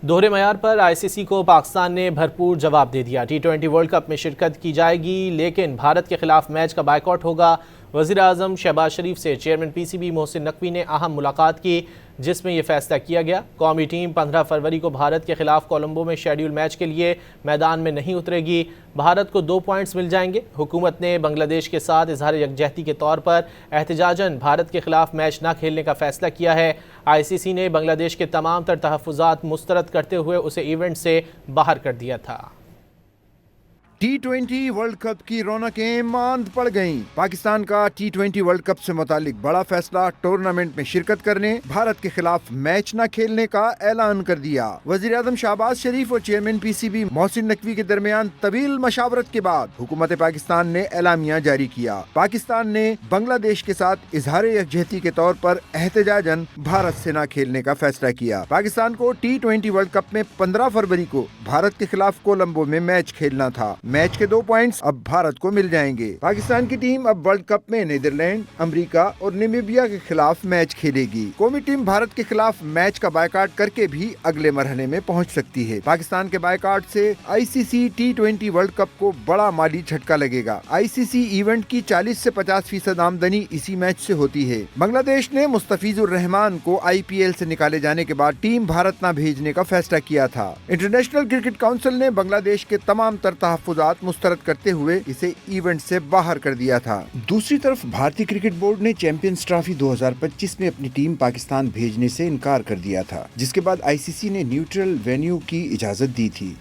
دوہرے معیار پر آئی سی سی کو پاکستان نے بھرپور جواب دے دیا۔ ٹی20 ورلڈ کپ میں شرکت کی جائے گی لیکن بھارت کے خلاف میچ کا بائیکاٹ ہوگا۔ وزیر اعظم شہباز شریف سے chairman P C B Mohsin Naqvi نے اہم ملاقات کی جس میں یہ فیصلہ کیا گیا۔ قومی ٹیم 15 فروری کو بھارت کے خلاف کولمبو میں شیڈیول میچ کے لیے میدان میں نہیں اترے گی۔ بھارت کو 2 پوائنٹس مل جائیں گے۔ حکومت نے بنگلہ دیش کے ساتھ اظہار یکجہتی کے طور پر احتجاجاً بھارت کے خلاف میچ نہ کھیلنے کا فیصلہ کیا ہے۔ آئی سی سی نے بنگلہ دیش کے تمام تر تحفظات مسترد کرتے ہوئے اسے ایونٹ سے باہر کر دیا تھا۔ ٹی20 ورلڈ کپ کی رونقیں ماند پڑ گئیں۔ پاکستان کا ٹی20 ورلڈ کپ سے متعلق بڑا فیصلہ، ٹورنامنٹ میں شرکت کرنے، بھارت کے خلاف میچ نہ کھیلنے کا اعلان کر دیا۔ وزیر اعظم شہباز شریف اور chairman P C B Mohsin Naqvi کے درمیان طویل مشاورت کے بعد حکومت پاکستان نے اعلامیہ جاری کیا۔ پاکستان نے بنگلہ دیش کے ساتھ اظہار یکجہتی کے طور پر احتجاجاً بھارت سے نہ کھیلنے کا فیصلہ کیا۔ پاکستان کو ٹی20 ورلڈ کپ میں 15 فروری کو بھارت کے خلاف کولمبو میں میچ کھیلنا تھا۔ میچ کے 2 پوائنٹس اب بھارت کو مل جائیں گے۔ پاکستان کی ٹیم اب ورلڈ کپ میں نیدرلینڈ، امریکہ اور نیمیبیا کے خلاف میچ کھیلے گی۔ قومی ٹیم بھارت کے خلاف میچ کا بائیکاٹ کر کے بھی اگلے مرحلے میں پہنچ سکتی ہے۔ پاکستان کے بائیکاٹ سے آئی سی سی ٹی20 ورلڈ کپ کو بڑا مالی جھٹکا لگے گا۔ آئی سی سی ایونٹ کی 40 سے 50% آمدنی اسی میچ سے ہوتی ہے۔ بنگلہ دیش نے مستفیض الرحمان کو آئی پی ایل سے نکالے جانے کے بعد ٹیم بھارت نہ بھیجنے کا فیصلہ کیا تھا۔ انٹرنیشنل کرکٹ کونسل نے بنگلہ دیش کے تمام تر تحفظات مسترد کرتے ہوئے اسے ایونٹ سے باہر کر دیا تھا۔ دوسری طرف بھارتی کرکٹ بورڈ نے چیمپئنز ٹرافی 2025 میں اپنی ٹیم پاکستان بھیجنے سے انکار کر دیا تھا، جس کے بعد آئی سی سی نے نیوٹرل وینیو کی اجازت دی تھی۔